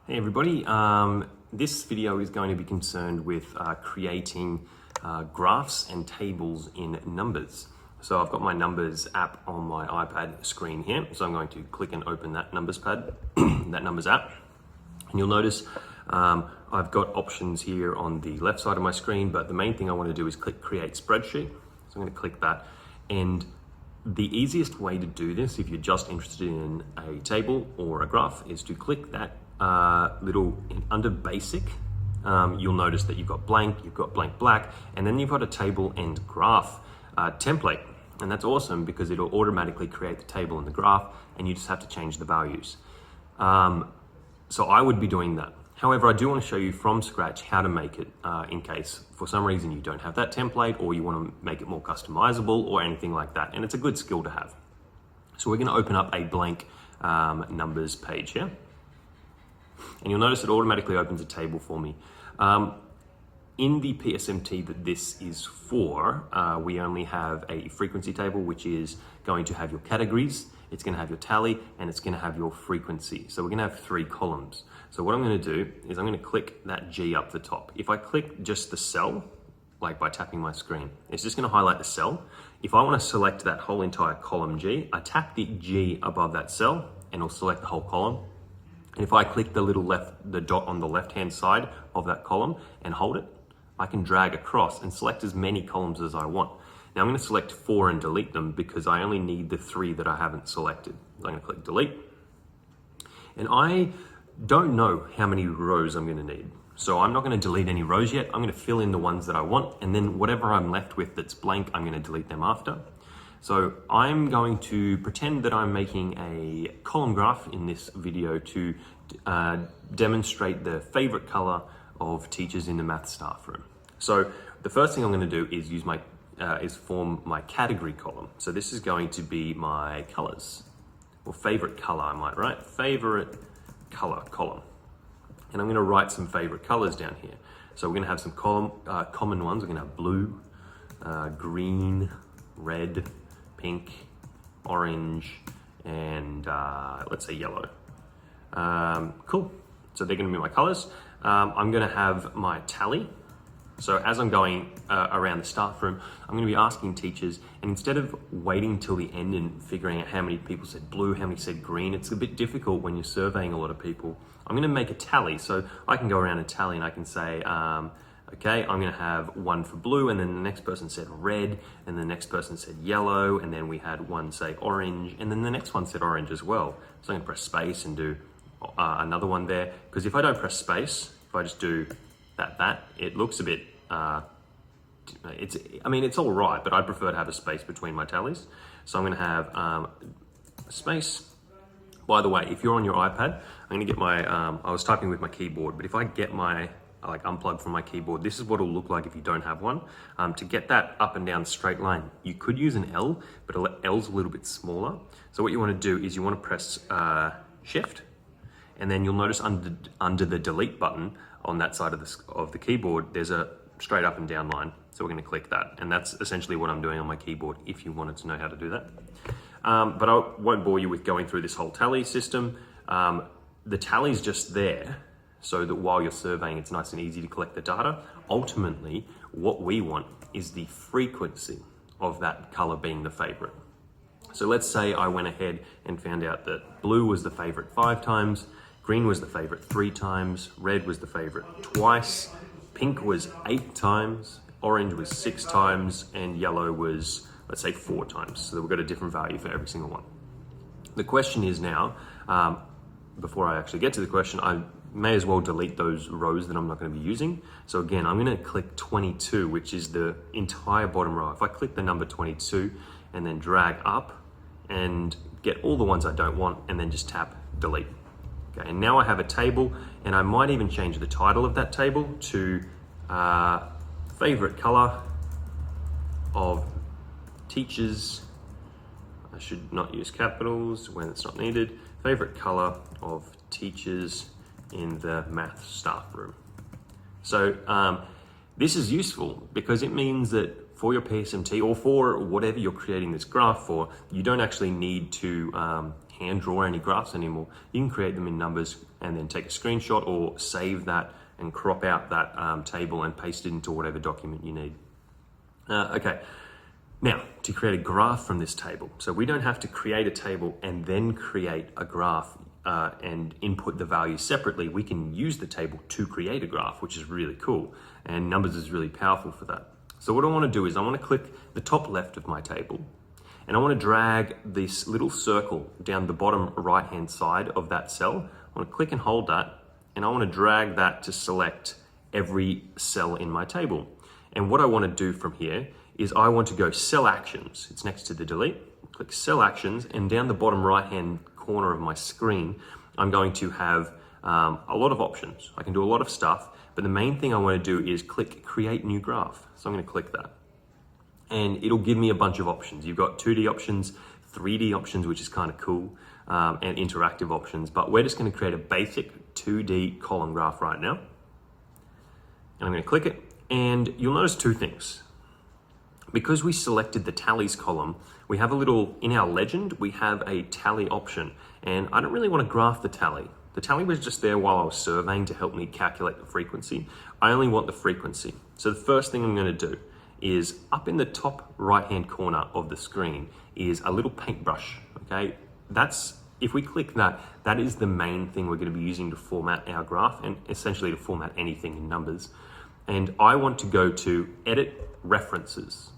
Hey everybody, this video is going to be concerned with creating graphs and tables in Numbers. So I've got my Numbers app on my iPad screen here. So I'm going to click and open that Numbers pad, that Numbers app. And you'll notice I've got options here on the left side of my screen, but the main thing I want to do is click Create Spreadsheet. So I'm going to click that. And the easiest way to do this, if you're just interested in a table or a graph, is to click that under basic. You'll notice that you've got blank black, and then you've got a table and graph template. And that's awesome because it'll automatically create the table and the graph, and you just have to change the values. So I would be doing that. However, I do want to show you from scratch how to make it in case for some reason you don't have that template or you want to make it more customizable or anything like that. And it's a good skill to have. So we're going to open up a blank Numbers page here. And you'll notice it automatically opens a table for me. In the PSMT that this is for, we only have a frequency table, which is going to have your categories, it's going to have your tally, and it's going to have your frequency. So we're going to have 3 columns. So what I'm going to do is I'm going to click that G up the top. If I click just the cell, like by tapping my screen, it's just going to highlight the cell. If I want to select that whole entire column G, I tap the G above that cell and it'll select the whole column. And if I click the dot on the left-hand side of that column and hold it, I can drag across and select as many columns as I want. Now I'm going to select 4 and delete them because I only need the 3 that I haven't selected. I'm going to click delete. And I don't know how many rows I'm going to need. So I'm not going to delete any rows yet. I'm going to fill in the ones that I want, and then whatever I'm left with that's blank, I'm going to delete them after. So I'm going to pretend that I'm making a column graph in this video to demonstrate the favorite color of teachers in the math staff room. So the first thing I'm going to do is use form my category column. So this is going to be my colors, or favorite color, I might write, favorite color column. And I'm going to write some favorite colors down here. So we're going to have some common ones. We're going to have blue, green, red, pink, orange, and let's say yellow. Cool. So they're going to be my colors. I'm going to have my tally. So as I'm going around the staff room, I'm going to be asking teachers, and instead of waiting till the end and figuring out how many people said blue, how many said green, it's a bit difficult when you're surveying a lot of people. I'm going to make a tally. So I can go around and tally, and I can say, okay, I'm going to have 1 for blue, and then the next person said red, and the next person said yellow, and then we had one say orange, and then the next one said orange as well. So I'm going to press space and do another one there, because if I don't press space, if I just do that, it looks a bit, it's all right, but I prefer to have a space between my tallies. So I'm going to have a space. By the way, if you're on your iPad, I'm going to get my, I was typing with my keyboard, but if I get my, unplug from my keyboard, this is what it'll look like if you don't have one. To get that up and down straight line, you could use an L, but L's a little bit smaller. So what you want to do is you want to press Shift, and then you'll notice under the delete button on that side of the keyboard, there's a straight up and down line. So we're going to click that, and that's essentially what I'm doing on my keyboard if you wanted to know how to do that. But I won't bore you with going through this whole tally system. The tally's just there so that while you're surveying, it's nice and easy to collect the data. Ultimately, what we want is the frequency of that color being the favorite. So let's say I went ahead and found out that blue was the favorite 5 times, green was the favorite 3 times, red was the favorite twice, pink was 8 times, orange was 6 times, and yellow was, let's say, 4 times. So we've got a different value for every single one. The question is now, before I actually get to the question, I may as well delete those rows that I'm not going to be using. So again, I'm going to click 22, which is the entire bottom row. If I click the number 22 and then drag up and get all the ones I don't want, and then just tap delete. Okay, and now I have a table, and I might even change the title of that table to favorite color of teachers. I should not use capitals when it's not needed. Favorite color of teachers in the math staff room. So this is useful because it means that for your PSMT or for whatever you're creating this graph for, you don't actually need to hand draw any graphs anymore. You can create them in Numbers and then take a screenshot or save that and crop out that table and paste it into whatever document you need. Okay, now to create a graph from this table. So we don't have to create a table and then create a graph and input the values separately. We can use the table to create a graph, which is really cool. And Numbers is really powerful for that. So what I want to do is I want to click the top left of my table and I want to drag this little circle down the bottom right hand side of that cell. I want to click and hold that and I want to drag that to select every cell in my table. And what I want to do from here is I want to go Cell Actions. It's next to the delete. Click Cell Actions and down the bottom right hand corner of my screen, I'm going to have a lot of options. I can do a lot of stuff, but the main thing I want to do is click Create New Graph. So I'm going to click that. And it'll give me a bunch of options. You've got 2D options, 3D options, which is kind of cool, and interactive options. But we're just going to create a basic 2D column graph right now. And I'm going to click it. And you'll notice two things. Because we selected the tallies column, we have a little, in our legend, we have a tally option. And I don't really want to graph the tally. The tally was just there while I was surveying to help me calculate the frequency. I only want the frequency. So the first thing I'm going to do is up in the top right-hand corner of the screen is a little paintbrush, okay? If we click that, that is the main thing we're going to be using to format our graph and essentially to format anything in Numbers. And I want to go to Edit References.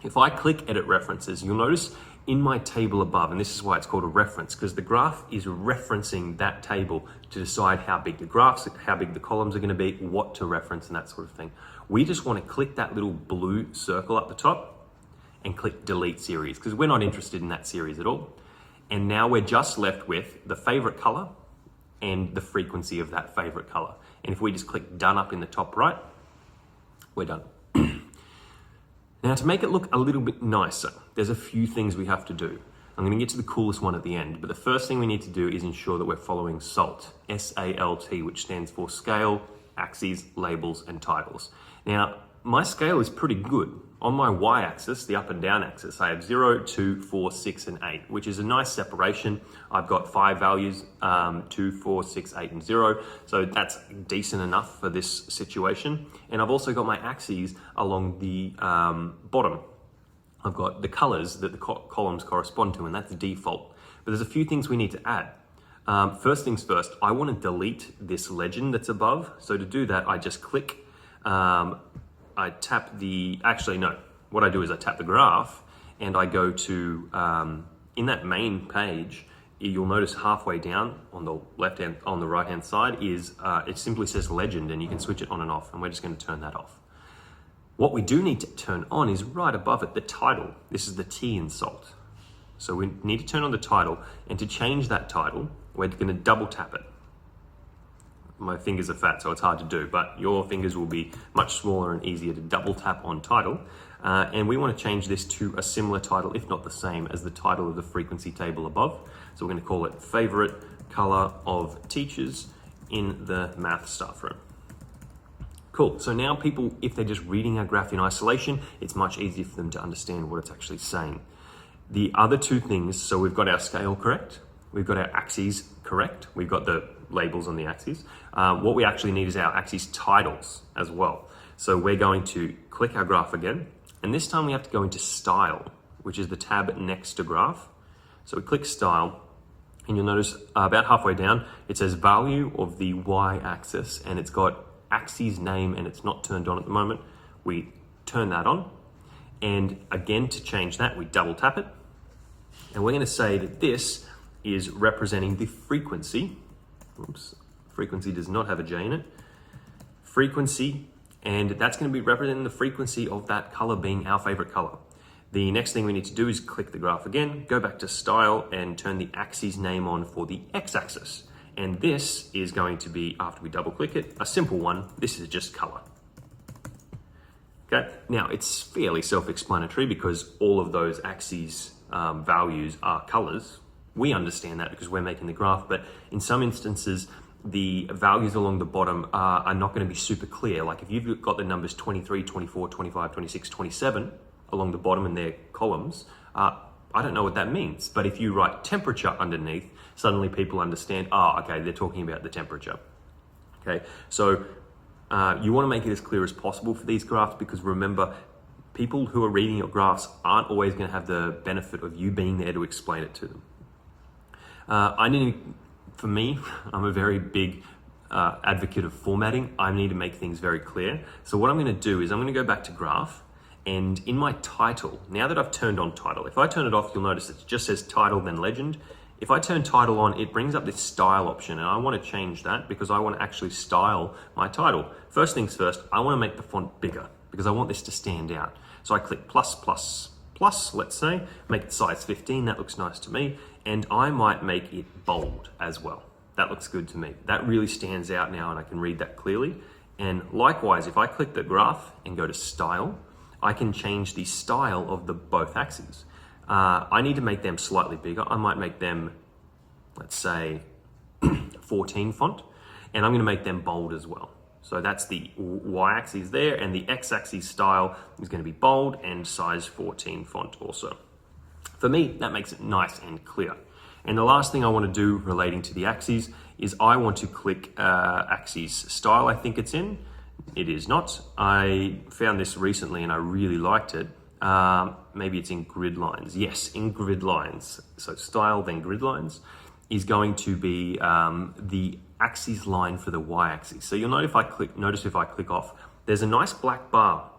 If I click Edit References, you'll notice in my table above, and this is why it's called a reference, because the graph is referencing that table to decide how big the graphs, how big the columns are going to be, what to reference and that sort of thing. We just want to click that little blue circle up the top and click Delete Series, because we're not interested in that series at all. And now we're just left with the favorite color and the frequency of that favorite color. And if we just click Done up in the top right, we're done. Now to make it look a little bit nicer, there's a few things we have to do. I'm going to get to the coolest one at the end, but the first thing we need to do is ensure that we're following SALT, S-A-L-T, which stands for Scale, Axes, Labels, and Titles. Now, my scale is pretty good. On my y-axis, the up and down axis, I have 0, 2, 4, 6, and 8, which is a nice separation. I've got 5 values, 2, 4, 6, 8, and 0. So that's decent enough for this situation. And I've also got my axes along the bottom. I've got the colors that the columns correspond to, and that's default. But there's a few things we need to add. First things first, I want to delete this legend that's above. So to do that, I just click, I tap the, actually no, what I do is I tap the graph and I go to, in that main page, you'll notice halfway down on the left hand, on the right hand side is, it simply says legend and you can switch it on and off, and we're just going to turn that off. What we do need to turn on is right above it, the title. This is the T in SALT. So we need to turn on the title, and to change that title, we're going to double tap it. My fingers are fat, so it's hard to do, but your fingers will be much smaller and easier to double tap on title. And we want to change this to a similar title, if not the same, as the title of the frequency table above. So we're going to call it Favorite Color of Teachers in the Math Staff Room. Cool, so now people, if they're just reading our graph in isolation, it's much easier for them to understand what it's actually saying. The other two things, so we've got our scale correct, we've got our axes correct, we've got the labels on the axes. What we actually need is our axes titles as well. So we're going to click our graph again, and this time we have to go into Style, which is the tab next to Graph. So we click Style, and you'll notice about halfway down, it says Value of the Y-axis, and it's got axes name, and it's not turned on at the moment. We turn that on, and again, to change that, we double tap it, and we're going to say that this is representing the frequency. Oops, frequency does not have a J in it. Frequency, and that's going to be representing the frequency of that color being our favorite color. The next thing we need to do is click the graph again, go back to Style, and turn the axes name on for the X-axis. And this is going to be, after we double click it, a simple one. This is just color. Okay, now it's fairly self-explanatory because all of those axes values are colors. We understand that because we're making the graph, but in some instances, the values along the bottom are not going to be super clear. Like if you've got the numbers 23, 24, 25, 26, 27 along the bottom in their columns, I I don't know what that means. But if you write temperature underneath, suddenly people understand, oh, okay, they're talking about the temperature. Okay, so you want to make it as clear as possible for these graphs, because remember, people who are reading your graphs aren't always going to have the benefit of you being there to explain it to them. For me, I'm a very big advocate of formatting. I need to make things very clear. So what I'm going to do is I'm going to go back to graph, and in my title, now that I've turned on title, if I turn it off, you'll notice it just says title, then legend. If I turn title on, it brings up this style option, and I want to change that because I want to actually style my title. First things first, I want to make the font bigger because I want this to stand out. So I click plus, let's say, make it size 15, that looks nice to me, and I might make it bold as well. That looks good to me. That really stands out now, and I can read that clearly. And likewise, if I click the graph and go to style, I can change the style of the both axes. I need to make them slightly bigger. I might make them, let's say, 14 font, and I'm going to make them bold as well. So that's the y-axis there, and the x-axis style is going to be bold and size 14 font also. For me, that makes it nice and clear. And the last thing I want to do relating to the axes is I want to click axes style. I think it's in. It is not. I found this recently and I really liked it. Maybe it's in grid lines. Yes, in grid lines. So style, then grid lines is going to be the axis line for the y-axis. So you'll notice if I click off, there's a nice black bar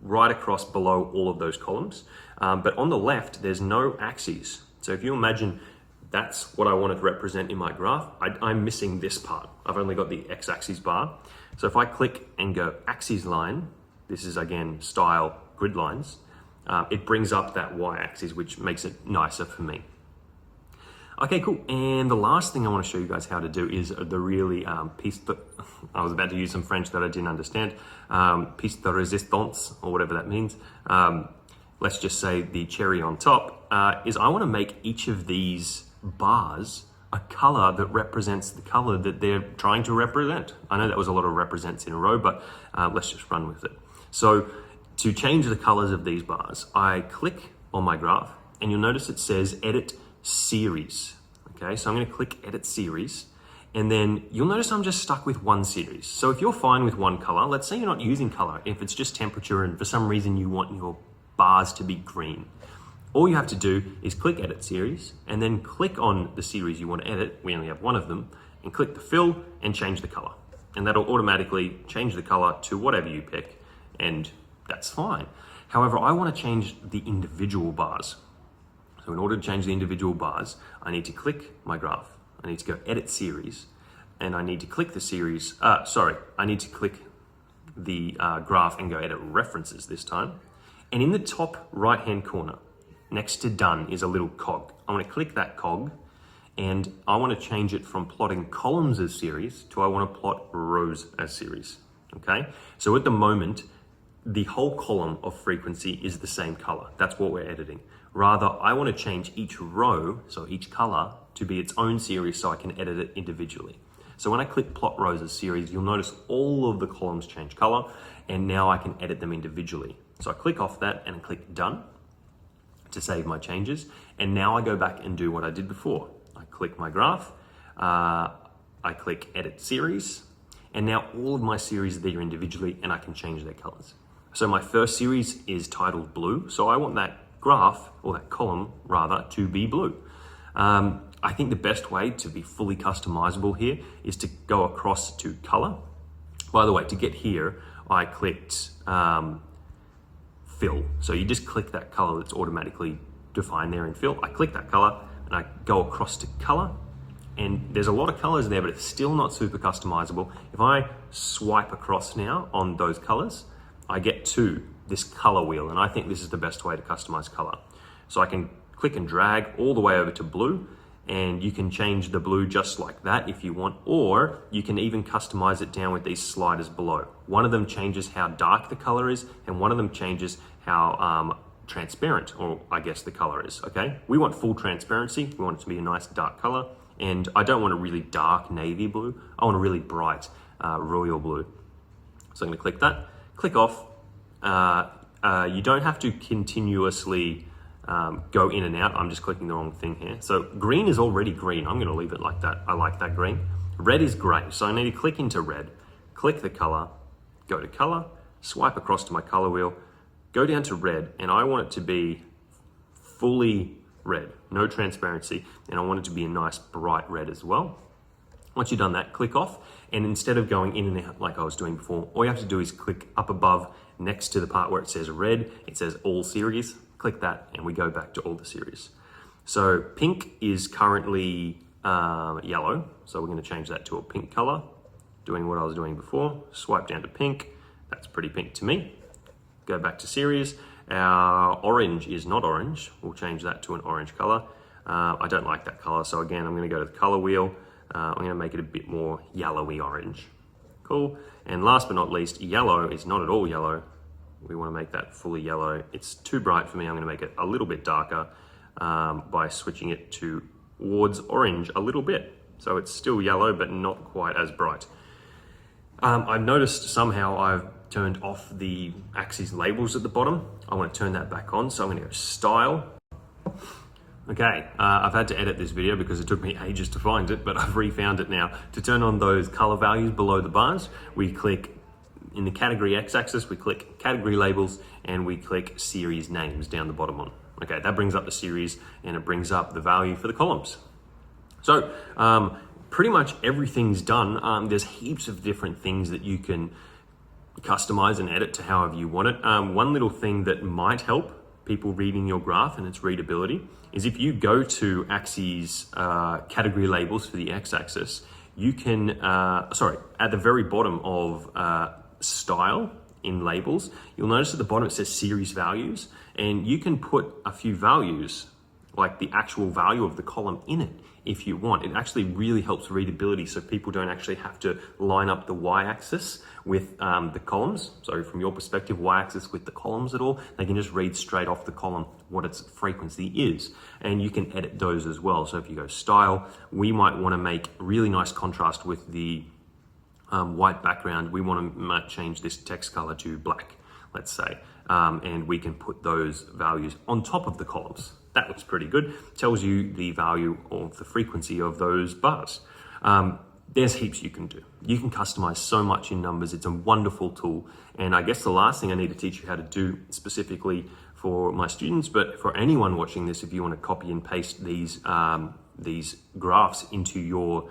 right across below all of those columns. But on the left, there's no axes. So if you imagine that's what I wanted to represent in my graph, I'm missing this part. I've only got the x-axis bar. So if I click and go axis line, this is again style grid lines, it brings up that y-axis, which makes it nicer for me. Okay, cool. And the last thing I want to show you guys how to do is the really piece de, I was about to use some French that I didn't understand, piece de resistance, or whatever that means. Let's just say the cherry on top, is I want to make each of these bars a color that represents the color that they're trying to represent. I know that was a lot of represents in a row, but let's just run with it. So to change the colors of these bars, I click on my graph, and you'll notice it says edit series. Okay, so I'm going to click edit series, and then you'll notice I'm just stuck with one series. So if you're fine with one color, let's say you're not using color, if it's just temperature and for some reason you want your bars to be green, all you have to do is click edit series and then click on the series you want to edit. We only have one of them, and click the fill and change the color, and that'll automatically change the color to whatever you pick, and that's fine. However, I want to change the individual bars. So in order to change the individual bars, I need to click my graph. I need to go edit series, and I need to click the series. I need to click the graph and go edit references this time. And in the top right-hand corner, next to done, is a little cog. I want to click that cog, and I want to change it from plotting columns as series to I want to plot rows as series. Okay. So at the moment, the whole column of frequency is the same color. That's what we're editing. Rather, I want to change each row, so each color, to be its own series so I can edit it individually. So when I click plot rows as series, you'll notice all of the columns change color, and now I can edit them individually. So I click off that and click done to save my changes. And now I go back and do what I did before. I click my graph, I click edit series, and now all of my series are there individually, and I can change their colors. So my first series is titled blue, so I want that graph, or that column rather, to be blue. I think the best way to be fully customizable here is to go across to color. By the way, to get here, I clicked fill. So you just click that color that's automatically defined there in fill. I click that color and I go across to color, and there's a lot of colors there, but it's still not super customizable. If I swipe across now on those colors, I get to this color wheel, and I think this is the best way to customize color. So I can click and drag all the way over to blue, and you can change the blue just like that if you want, or you can even customize it down with these sliders below. One of them changes how dark the color is, and one of them changes how transparent, or I guess the color is, okay? We want full transparency. We want it to be a nice dark color, and I don't want a really dark navy blue. I want a really bright royal blue. So I'm gonna click that, click off. You don't have to continuously go in and out. I'm just clicking the wrong thing here. So green is already green. I'm gonna leave it like that. I like that green. Red is great. So I need to click into red, click the color, go to color, swipe across to my color wheel, go down to red, and I want it to be fully red, no transparency, and I want it to be a nice bright red as well. Once you've done that, click off, and instead of going in and out like I was doing before, all you have to do is click up above next to the part where it says red, it says all series, click that, and we go back to all the series. So pink is currently yellow, so we're gonna change that to a pink color, doing what I was doing before, swipe down to pink, that's pretty pink to me. Go back to series. Our orange is not orange. We'll change that to an orange color. I don't like that color, so again, I'm gonna go to the color wheel. I'm gonna make it a bit more yellowy orange. Cool. And last but not least, yellow is not at all yellow. We wanna make that fully yellow. It's too bright for me. I'm gonna make it a little bit darker by switching it towards orange a little bit. So it's still yellow, but not quite as bright. I've noticed somehow I've turned off the axes labels at the bottom. I want to turn that back on, so I'm going to go Style. Okay, I've had to edit this video because it took me ages to find it, but I've refound it now. To turn on those color values below the bars, we click in the category X-axis, we click category labels, and we click series names down the bottom one. Okay, that brings up the series, and it brings up the value for the columns. So, pretty much everything's done. There's heaps of different things that you can customize and edit to however you want it. One little thing that might help people reading your graph and its readability is if you go to axes category labels for the X-axis, you can, at the very bottom of style in labels, you'll notice at the bottom it says series values, and you can put a few values, like the actual value of the column in it if you want. It actually really helps readability, so people don't actually have to line up the y-axis with the columns. So from your perspective, y-axis with the columns at all, they can just read straight off the column what its frequency is. And you can edit those as well. So if you go style, we might want to make really nice contrast with the white background. We want to change this text color to black, let's say. And we can put those values on top of the columns. That looks pretty good. Tells you the value of the frequency of those bars. There's heaps you can do. You can customize so much in Numbers. It's a wonderful tool. And I guess the last thing I need to teach you how to do specifically for my students, but for anyone watching this, if you want to copy and paste these graphs into your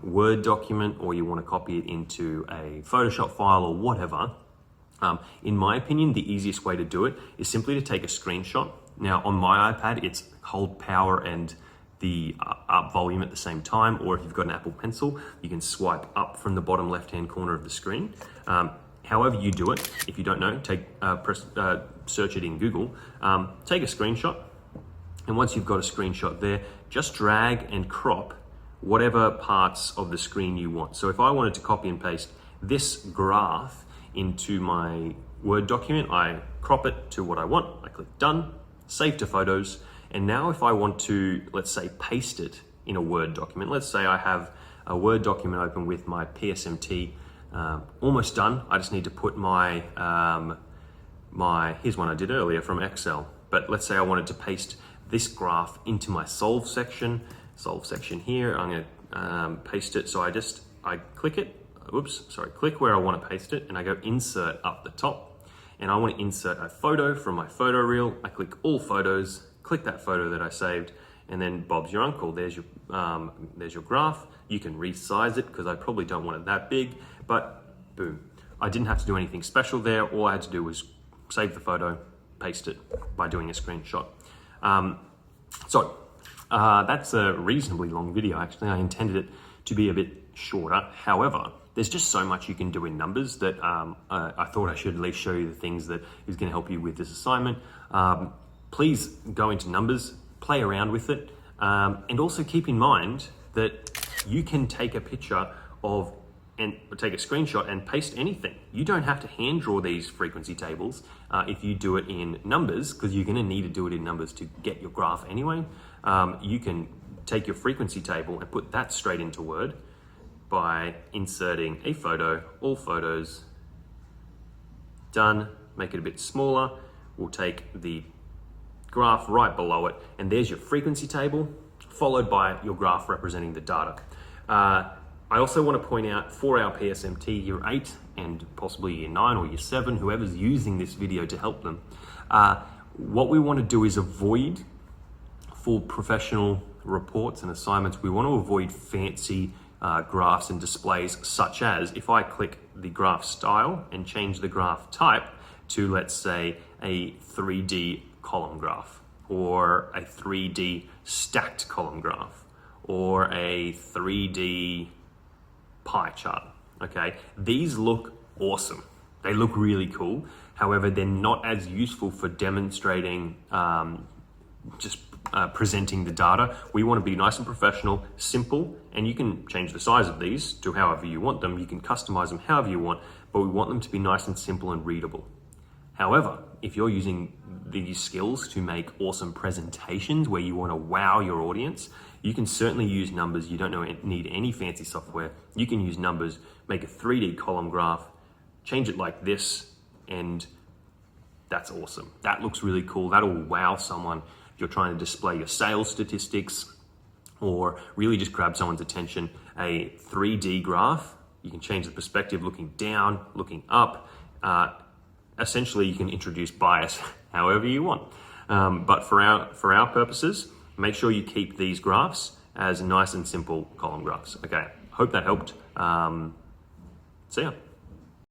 Word document, or you want to copy it into a Photoshop file or whatever, in my opinion, the easiest way to do it is simply to take a screenshot. Now on my iPad, it's hold power and the up volume at the same time, or if you've got an Apple Pencil, you can swipe up from the bottom left-hand corner of the screen. However you do it, if you don't know, search it in Google, take a screenshot, and once you've got a screenshot there, just drag and crop whatever parts of the screen you want. So if I wanted to copy and paste this graph into my Word document, I crop it to what I want, I click done, save to photos, and now if I want to, let's say, paste it in a Word document, let's say I have a Word document open with my PSMT almost done. I just need to put my, here's one I did earlier from Excel, but let's say I wanted to paste this graph into my solve section here. I'm gonna paste it, so I click it, click where I want to paste it, and I go insert up the top, and I want to insert a photo from my photo reel. I click all photos, click that photo that I saved, and then Bob's your uncle. There's your graph. You can resize it because I probably don't want it that big, but boom. I didn't have to do anything special there. All I had to do was save the photo, paste it by doing a screenshot. That's a reasonably long video. Actually, I intended it to be a bit shorter. However, there's just so much you can do in Numbers that I thought I should at least show you the things that is going to help you with this assignment. Please go into Numbers, play around with it, and also keep in mind that you can take a picture of and take a screenshot and paste anything. You don't have to hand draw these frequency tables if you do it in Numbers, because you're going to need to do it in Numbers to get your graph anyway. You can take your frequency table and put that straight into Word by inserting a photo, all photos, done, make it a bit smaller. We'll take the graph right below it, and there's your frequency table, followed by your graph representing the data. I also want to point out for our PSMT Year 8 and possibly Year 9 or Year 7, whoever's using this video to help them, what we want to do is avoid, for professional reports and assignments, we want to avoid fancy graphs and displays, such as if I click the graph style and change the graph type to, let's say, a 3D column graph, or a 3D stacked column graph, or a 3D pie chart, okay? These look awesome. They look really cool. However, they're not as useful for demonstrating, presenting the data. We want to be nice and professional, simple, and you can change the size of these to however you want them. You can customize them however you want, but we want them to be nice and simple and readable. However, if you're using these skills to make awesome presentations where you want to wow your audience, you can certainly use numbers. You don't need any fancy software. You can use numbers, make a 3D column graph, change it like this, and that's awesome. That looks really cool. That'll wow someone if you're trying to display your sales statistics or really just grab someone's attention. A 3D graph, you can change the perspective, looking down, looking up. Essentially, you can introduce bias however you want. But for our purposes, make sure you keep these graphs as nice and simple column graphs. Okay, hope that helped. See ya.